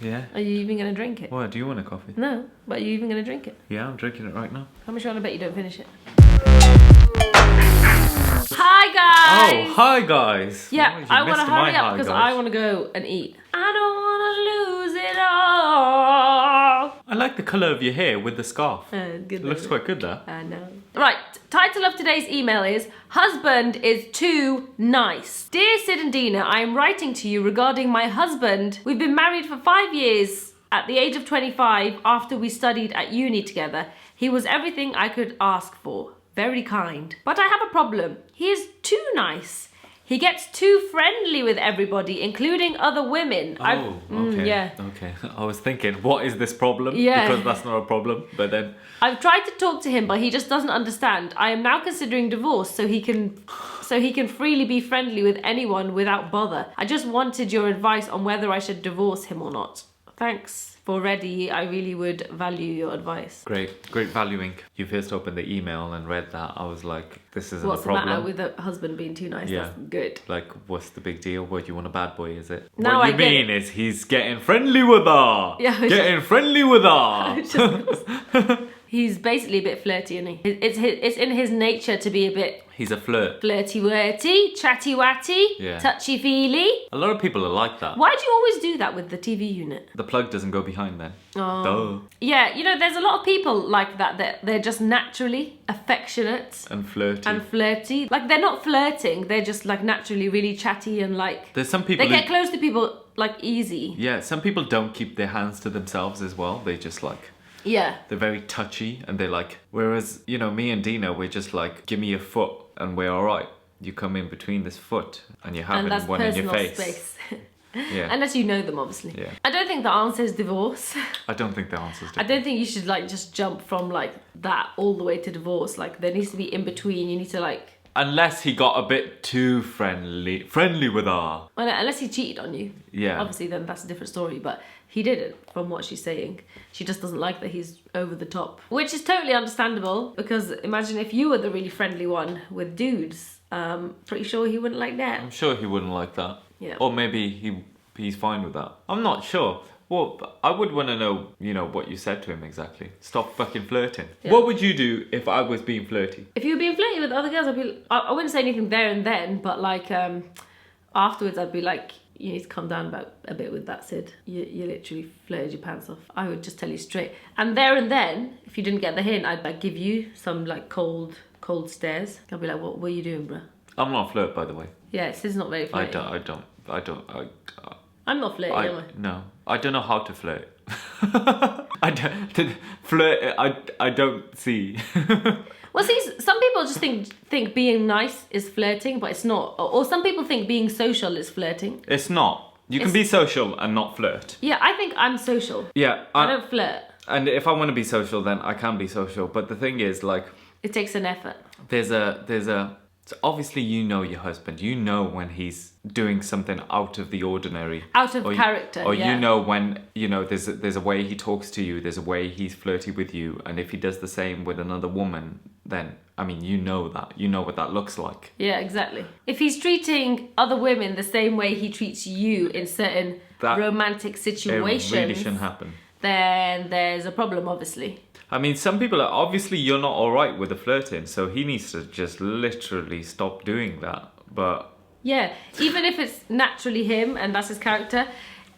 Yeah. Are you even going to drink it? What, do you want a coffee? No, but are you even going to drink it? Yeah, I'm drinking it right now. How much you want to bet you don't finish it? Hi guys! Oh, hi guys! Yeah, You I want to missed my hurry up hi, because guys. I want to go and eat. I don't want to lose it all. I like the colour of your hair with the scarf. Good It looks quite good there. I know. Right, title of today's email is Husband is Too Nice. Dear Sid and Dina, I am writing to you regarding my husband. We've been married for 5 years. At the age of 25, after we studied at uni together, he was everything I could ask for. Very kind. But I have a problem. He is too nice. He gets too friendly with everybody, including other women. Okay. Yeah. Okay. I was thinking, what is this problem? Yeah. Because that's not a problem. But then... I've tried to talk to him, but he just doesn't understand. I am now considering divorce so he can freely be friendly with anyone without bother. I just wanted your advice on whether I should divorce him or not. Thanks. Already, I really would value your advice. Great valuing. You first opened the email and read that. I was like, this isn't What's a problem. the matter with the husband being too nice? Yeah. That's good. Like, what's the big deal? What, you want a bad boy, is it? No, what you mean is he's getting friendly with her. Yeah, getting friendly with her. He's basically a bit flirty, isn't he? It's in his nature to be a bit He's a flirt. flirty-worty, chatty-watty, Yeah. touchy-feely. A lot of people are like that. Why do you always do that with the TV unit? The plug doesn't go behind then. Oh. Duh. Yeah, you know, there's a lot of people like that they're just naturally affectionate And flirty. and flirty. Like, they're not flirting, they're just like naturally really chatty and like... There's some people They get close to people like easy. Yeah, some people don't keep their hands to themselves as well. They just like... Yeah. They're very touchy and they're like... Whereas, you know, me and Dina, we're just like, give me your foot and we're alright. You come in between this foot and you're having one in your face. Space. Yeah. Unless you know them, obviously. Yeah. I don't think the answer is divorce. I don't think the answer's I don't think you should like just jump from like that all the way to divorce. Like, there needs to be in between. You need to like... Unless he got a bit too friendly with her. Well, unless he cheated on you. Yeah. Obviously, then that's a different story. But he didn't, from what she's saying. She just doesn't like that he's over the top. Which is totally understandable, because imagine if you were the really friendly one with dudes. Pretty sure he wouldn't like that. I'm sure he wouldn't like that. Yeah. Or maybe he's fine with that. I'm not sure. Well, I would want to know, you know, what you said to him exactly. Stop fucking flirting. Yeah. What would you do if I was being flirty? If you were being flirty with other girls, I wouldn't say anything there and then, but like afterwards I'd be like, you need to calm down a bit with that, Sid. You literally flirted your pants off. I would just tell you straight. And there and then, if you didn't get the hint, I'd like give you some like cold stares. I'd be like, what are you doing, bruh? I'm not a flirt, by the way. Yeah, Sid's not very flirty. I'm not flirty, am I? No, I don't know how to flirt. I don't flirt. I don't see. Well, see, some people just think being nice is flirting, but it's not. Or some people think being social is flirting. It's not. You can be social and not flirt. Yeah, I think I'm social. Yeah, I don't flirt. And if I want to be social, then I can be social. But the thing is, like, it takes an effort. There's a. So obviously, you know your husband. You know when he's doing something out of the ordinary, out of character, or yeah. you know when there's a way he talks to you. There's a way he's flirty with you, and if he does the same with another woman, then I mean, you know that. You know what that looks like. Yeah, exactly. If he's treating other women the same way he treats you in certain romantic situations, it really shouldn't happen. Then there's a problem, obviously. I mean, some people are obviously you're not all right with the flirting, so he needs to just literally stop doing that. But yeah, even if it's naturally him and that's his character,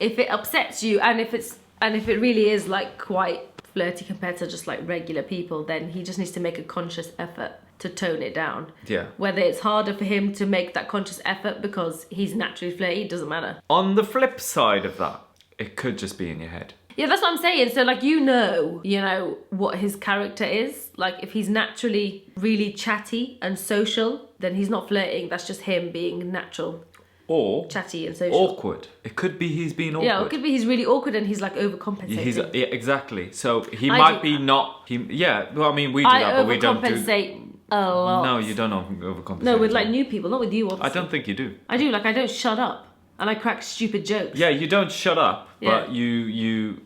if it upsets you and if it really is like quite flirty compared to just like regular people, then he just needs to make a conscious effort to tone it down. Yeah. Whether it's harder for him to make that conscious effort because he's naturally flirty, it doesn't matter. On the flip side of that, it could just be in your head. Yeah, that's what I'm saying. So like, you know what his character is. Like, if he's naturally really chatty and social, then he's not flirting. That's just him being natural. Or chatty and social. Awkward. It could be he's being awkward. Yeah, it could be he's really awkward and he's like overcompensating. Yeah, exactly. So he might be not. Yeah, well, I mean, we do that, but we don't do. I overcompensate a lot. No, you don't overcompensate. No, with like new people, not with you, obviously. I don't think you do. I do. Like, I don't shut up and I crack stupid jokes. Yeah, you don't shut up, but you.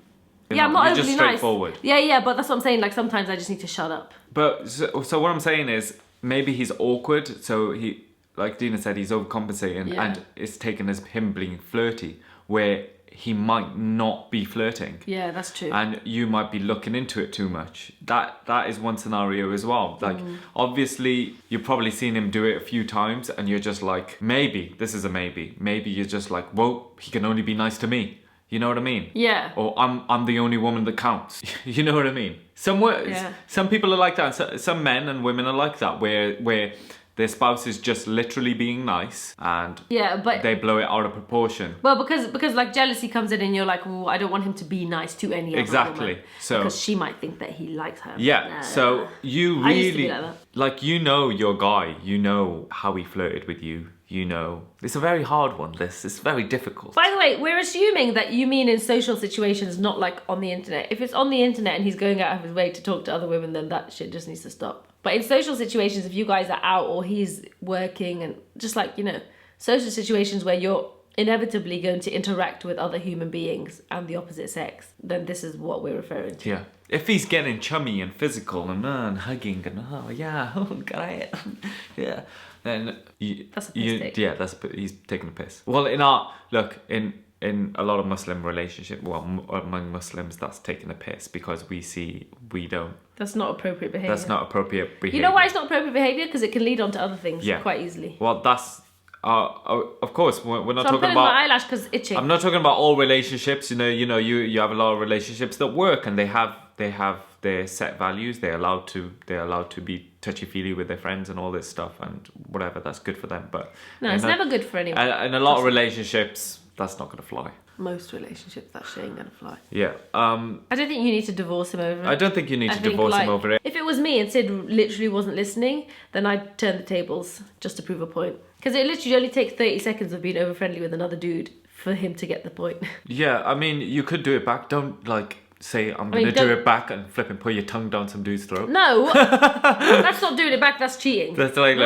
Yeah, I'm not you're overly just straightforward. nice. Yeah, but that's what I'm saying. Like, sometimes I just need to shut up. But so what I'm saying is maybe he's awkward. So he, like Dina said, he's overcompensating, and it's taken as him being flirty, where he might not be flirting. Yeah, that's true. And you might be looking into it too much. That is one scenario as well. Like, obviously, you've probably seen him do it a few times and you're just like, maybe, this is a maybe. Maybe you're just like, well, he can only be nice to me. You know what I mean? Yeah. Or I'm the only woman that counts. You know what I mean? Some people are like that. Some men and women are like that, where their spouse is just literally being nice and but they blow it out of proportion. Well, because like jealousy comes in and you're like, well, I don't want him to be nice to any other woman. So because she might think that he likes her. Yeah. So you I used to really be like that. like, you know, your guy, you know how he flirted with you. You know, it's a very hard one. It's very difficult. By the way, we're assuming that you mean in social situations, not like on the internet. If it's on the internet and he's going out of his way to talk to other women, then that shit just needs to stop. But in social situations, if you guys are out or he's working and just like, you know, social situations where you're inevitably going to interact with other human beings and the opposite sex, then this is what we're referring to. Yeah. If he's getting chummy and physical and hugging and great, yeah, then that's a piss take. Yeah, he's taking a piss. Well, in a lot of Muslim relationships, among Muslims, that's taking a piss because we don't. That's not appropriate behaviour. That's not appropriate behaviour. You know why it's not appropriate behaviour? Because it can lead on to other things quite easily. Well, that's. Of course, we're not so talking I'm about my eyelash because itching. I'm not talking about all relationships. You have a lot of relationships that work and they have their set values. They're allowed to be touchy-feely with their friends and all this stuff and whatever. That's good for them. But no, it's never good for anyone. And a lot of relationships, that's not going to fly. Most relationships, that shit ain't gonna fly. Yeah. I don't think you need to divorce him over it. I don't think you need to divorce him over it. If it was me and Sid literally wasn't listening, then I'd turn the tables just to prove a point. Because it literally only takes 30 seconds of being over friendly with another dude for him to get the point. Yeah, I mean, you could do it back. Don't say I'm going to do it back and flip and put your tongue down some dude's throat. No, that's not doing it back. That's cheating. That's I'm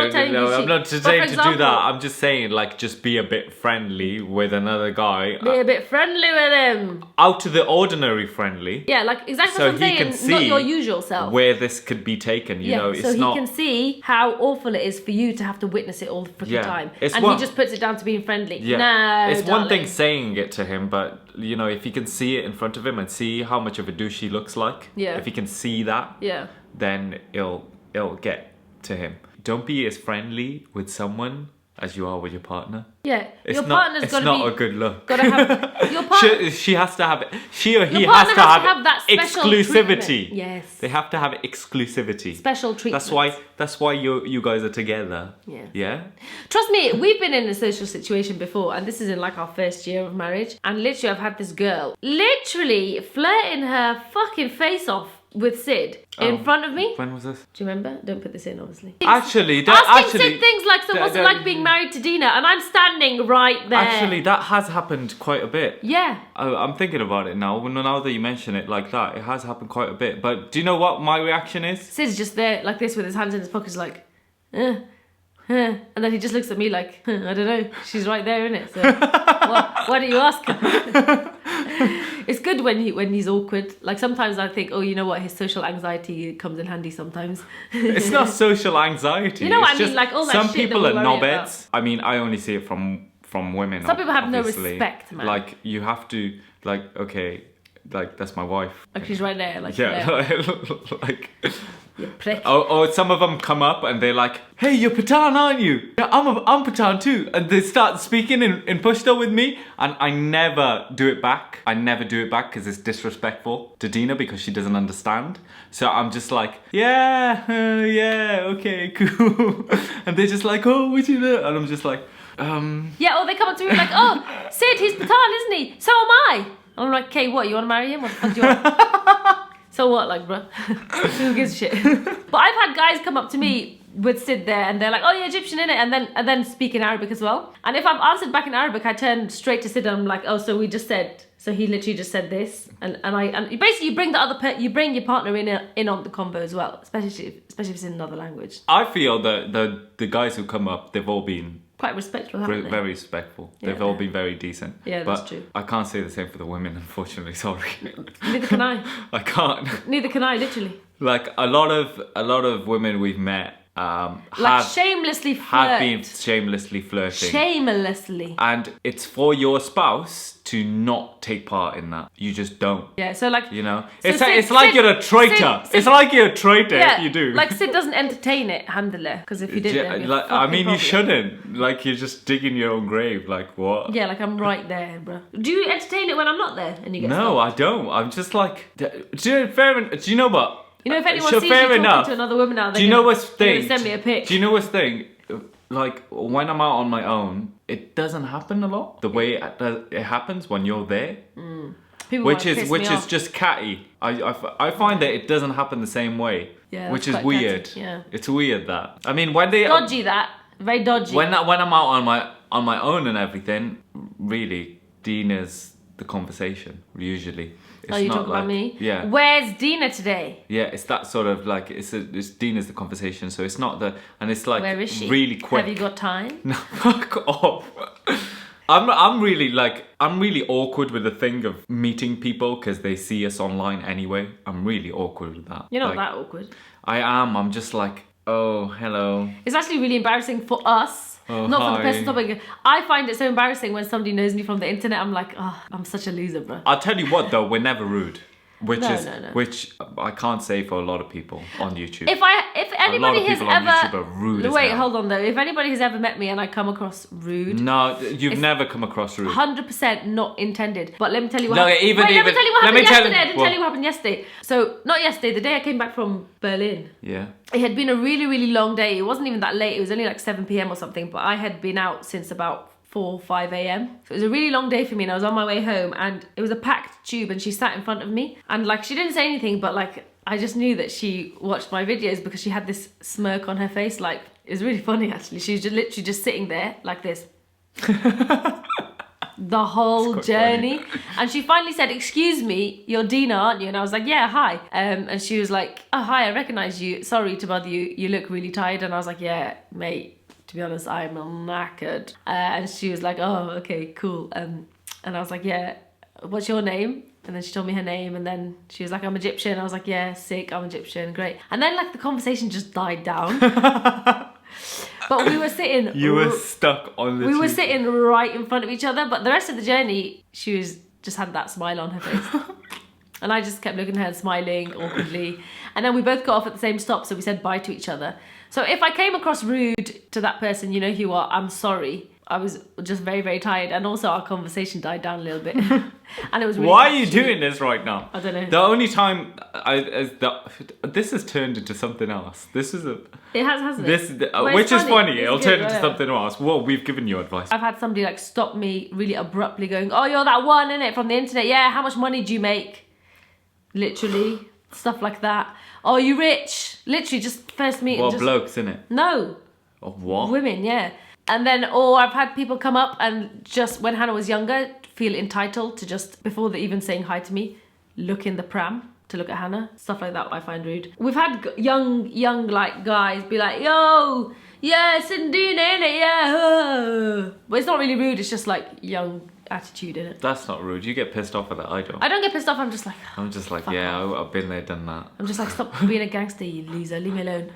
not saying to do that. I'm just saying just be a bit friendly with another guy. Be a bit friendly with him. Out of the ordinary friendly. Yeah, exactly so what I'm saying. Can see not your usual self. Where this could be taken. You know, so he can see how awful it is for you to have to witness it all the freaking time, and he just puts it down to being friendly. Yeah, no, it's one thing saying it to him, but if he can see it in front of him and see how much of a douche he looks like, if he can see that, then it'll get to him. Don't be as friendly with someone as you are with your partner. Yeah, your partner's got to be... It's not a good look. Got to have your partner. She has to have it. She or he has to have that exclusivity. Treatment. Yes, they have to have exclusivity. Special treatment. That's why you guys are together. Yeah. Yeah. Trust me, we've been in a social situation before, and this is in our first year of marriage. And literally, I've had this girl literally flirting her fucking face off with Sid in front of me. When was this? Do you remember? Don't put this in, obviously. Asking Sid things like, so what's it like being married to Dina? And I'm standing right there. Actually, that has happened quite a bit. Yeah. I'm thinking about it now. Now that you mention it like that, it has happened quite a bit. But do you know what my reaction is? Sid's just there like this with his hands in his pockets and then he just looks at me like, I don't know, she's right there, innit? So why don't you ask her? It's good when he's awkward. Sometimes I think, you know what, his social anxiety comes in handy sometimes. It's not social anxiety. You know what I mean? All that some shit people are knobheads. I mean, I only see it from women. Some people have obviously. No respect, man. You have to, okay, that's my wife. She's right there, yeah. You prick. Or some of them come up and they're like, hey, you're Pathan, aren't you? Yeah, I'm Pathan too. And they start speaking in Pashto with me, and I never do it back. I never do it back because it's disrespectful to Dina because she doesn't understand. So I'm just like, yeah, okay, cool. And they're just like, oh, what you know? And I'm just like, Yeah, or they come up to me like, oh, Sid, he's Pathan, isn't he? So am I. And I'm like, okay, what, you want to marry him? What the fuck do you want? So what, bruh? Who gives a shit? But I've had guys come up to me with Sid there and they're like, oh, you're Egyptian, innit? And then speak in Arabic as well. And if I've answered back in Arabic, I turn straight to Sid and I'm like, oh, so we just said, so he literally just said this. And basically you bring you bring your partner in on the convo as well, especially if it's in another language. I feel that the guys who come up, they've all been quite respectful, haven't they? Very respectful. Yeah, they've all been very decent. Yeah, that's true. I can't say the same for the women, unfortunately. Sorry. Neither can I. I can't. Neither can I, literally. A lot of women we've met shamelessly flirt. Have been shamelessly flirting. Shamelessly. And it's for your spouse to not take part in that. You just don't. Yeah, so like... You know? It's like you're a traitor. It's like you're a traitor if you do. Like Sid doesn't entertain it, handler. Because if you did, then you shouldn't. Like, you're just digging your own grave. Like, what? Yeah, like I'm right there, bro. Do you entertain it when I'm not there and you get No, stopped? I don't. I'm just like... Do you know what? You know, if anyone sees you talking to another woman out there, do you know what's thing? Send me a pic. Do you know what's thing? Like, when I'm out on my own, it doesn't happen a lot. The way it happens when you're there. Which is just catty. I find that it doesn't happen the same way. Yeah, which is weird. Catty. Yeah. It's weird that. I mean, when they... Dodgy that. Very dodgy. When I'm out on my own and everything, really, Dina's the conversation, usually. It's you talk about me? Yeah. Where's Dina today? Yeah, it's that sort of like, it's Dina's the conversation, so it's not and it's like... Where is she? Really quick. Have you got time? No, fuck off. I'm really awkward with the thing of meeting people because they see us online anyway. I'm really awkward with that. You're not that awkward. I am. I'm just like, oh, hello. It's actually really embarrassing for us. Not for the person stopping. I find it so embarrassing when somebody knows me from the internet. I'm like, oh, I'm such a loser, bro. I'll tell you what though, we're never rude. Which I can't say for a lot of people on YouTube. If anybody has ever... on YouTube are rude as hell. Hold on though. If anybody has ever met me and I come across rude... No, you've never come across rude. 100% not intended. But let me tell you what happened. Let me tell you what happened yesterday. I didn't tell you what happened yesterday. So, not yesterday, the day I came back from Berlin. Yeah. It had been a really, really long day. It wasn't even that late. It was only like 7 p.m. or something. But I had been out since about 4, 5 a.m. So it was a really long day for me and I was on my way home and it was a packed tube and she sat in front of me and like she didn't say anything but like I just knew that she watched my videos because she had this smirk on her face. Like, it was really funny actually. She was literally just sitting there like this. The whole journey. And she finally said, excuse me, you're Dina, aren't you? And I was like, yeah, hi. And she was like, oh, hi, I recognise you. Sorry to bother you. You look really tired. And I was like, yeah, mate. To be honest, I'm knackered. And she was like, oh, okay, cool. And I was like, yeah, what's your name? And then she told me her name and then she was like, I'm Egyptian. I was like, yeah, sick, I'm Egyptian, great. And then like the conversation just died down. But we were sitting... You were stuck on the We were sitting right in front of each other. But the rest of the journey, she was just had that smile on her face. And I just kept looking at her and smiling awkwardly. And then we both got off at the same stop, so we said bye to each other. So if I came across rude to that person, you know who you are, I'm sorry. I was just very, very tired. And also our conversation died down a little bit. And it was really... Why are you doing this right now? I don't know. The only time this has turned into something else. This is a... It has, hasn't it? Which is funny. It'll turn into something else. Well, we've given you advice. I've had somebody like stop me really abruptly going, oh, you're that one, innit, from the internet. Yeah, how much money do you make? Literally. Stuff like that. Oh, you rich? Literally, just first meeting. Well, blokes, innit? No. Oh, what? Women, yeah. And then, I've had people come up and just, when Hannah was younger, feel entitled to just, before they even saying hi to me, look in the pram to look at Hannah. Stuff like that I find rude. We've had young like guys be like, yo, yeah, Sid Dina, innit, yeah. But it's not really rude, it's just like young attitude in it. That's not rude. You get pissed off at that. I don't. I don't get pissed off. I'm just like, yeah, I've been there, done that. I'm just like, stop being a gangster, you loser. Leave me alone.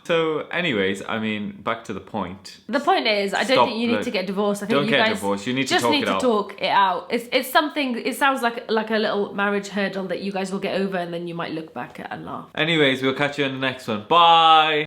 So, anyways, I mean, back to the point. The point is, I don't think you need to get divorced. I think don't get divorced. You need to talk it out. Just need to talk it out. It's something. It sounds like a little marriage hurdle that you guys will get over, and then you might look back at and laugh. Anyways, we'll catch you in the next one. Bye.